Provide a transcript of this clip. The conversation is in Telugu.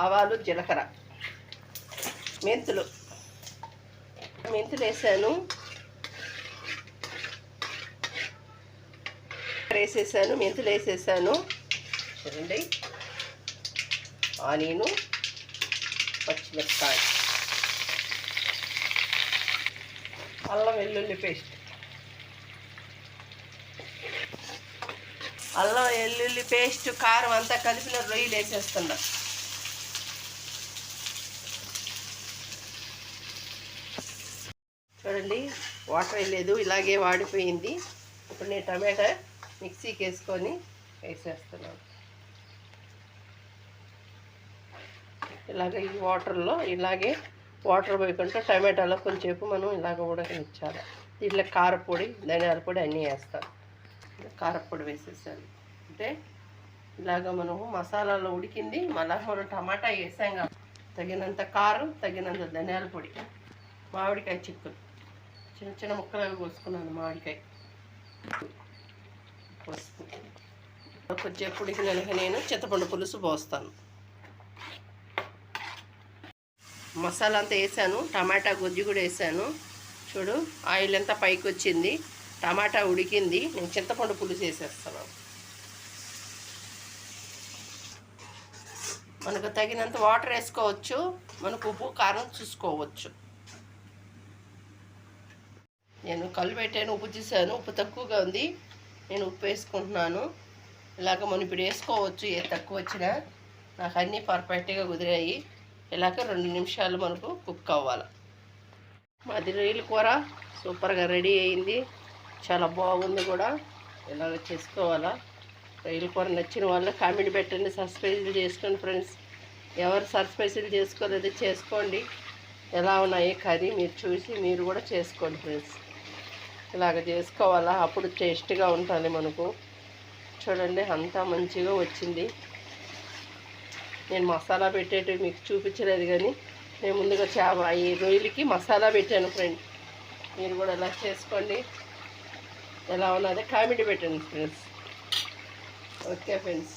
ఆవాలు జీలకర్ర మెంతులు వేసాను, మెంతులు వేసేసాను. చూడండి, ఆనియను, పచ్చిమిరపకాయ, అల్లం వెల్లుల్లి పేస్ట్, కారం అంతా కలిపిన రొయ్యలు వేసేస్తున్నా. చూడండి, వాటర్ వేయలేదు, ఇలాగే వాడిపోయింది. ఇప్పుడు నేను టమాటా మిక్సీకి వేసేస్తున్నాను. ఇలాగ ఈ వాటర్లో వాటర్ పోయకుండా టమాటాలో కొంచెంసేపు మనం ఇలాగ ఉడకనిచ్చాలి. దీంట్లో కారపొడి, ధనియాల పొడి అన్నీ వేస్తాను. కారపొడి వేసేసాను అంటే ఇలాగ మనము మసాలాలో ఉడికింది. మళ్ళీ మనం టమాటా వేసాం కాబట్టి తగినంత కారం, తగినంత ధనియాల పొడి, మామిడికాయ చిక్కులు చిన్న చిన్న ముక్కలు కోసుకున్నాను. మామిడికాయ, పసుపు, కొంచెం ఉడికినాక నేను చింతపండు పులుసు పోస్తాను. మసాలా అంతా వేసాను, టమాటా గుజ్జు కూడా వేసాను. చూడు, ఆయిల్ అంతా పైకి వచ్చింది, టమాటా ఉడికింది. నేను చింతపండు పులుసు వేసేస్తాను. మనకు తగినంత వాటర్ వేసుకోవచ్చు, మనకు ఉప్పు కారం చూసుకోవచ్చు. నేను కళ్ళు పెట్టాను, ఉప్పు చూసాను, ఉప్పు తక్కువగా ఉంది, నేను ఉప్పు వేసుకుంటున్నాను. ఇలాగ మనం ఇప్పుడు వేసుకోవచ్చు, ఏది తక్కువ వచ్చినా. నాకు అన్నీ పర్ఫెక్ట్గా కుదిరాయి. ఇలాగ 2 నిమిషాలు మనకు కుక్ అవ్వాలి. మాది రొయ్యల కూర సూపర్గా రెడీ అయింది, చాలా బాగుంది కూడా. ఇలాగ చేసుకోవాలా. రొయ్యల కూర నచ్చిన వాళ్ళు కామెంట్ పెట్టండి, సబ్స్క్రైబ్ చేసుకోండి ఫ్రెండ్స్. ఎవరు సబ్స్క్రైబ్ చేసుకోలేదో చేసుకోండి. ఎలా ఉన్నాయి కర్రీ మీరు చూసి మీరు కూడా చేసుకోండి ఫ్రెండ్స్. ఇలాగ చేసుకోవాలా, అప్పుడు టేస్ట్గా ఉంటుంది మనకు. చూడండి, అంతా మంచిగా వచ్చింది. నేను మసాలా పెట్టేటివి మీకు చూపించలేదు, కానీ నేను ముందుగా ఈ రొయ్యలకి మసాలా పెట్టాను ఫ్రెండ్. మీరు కూడా ఇలా చేసుకోండి. ఎలా ఉన్నదో కామెంట్ పెట్టండి ఫ్రెండ్స్. Okay friends.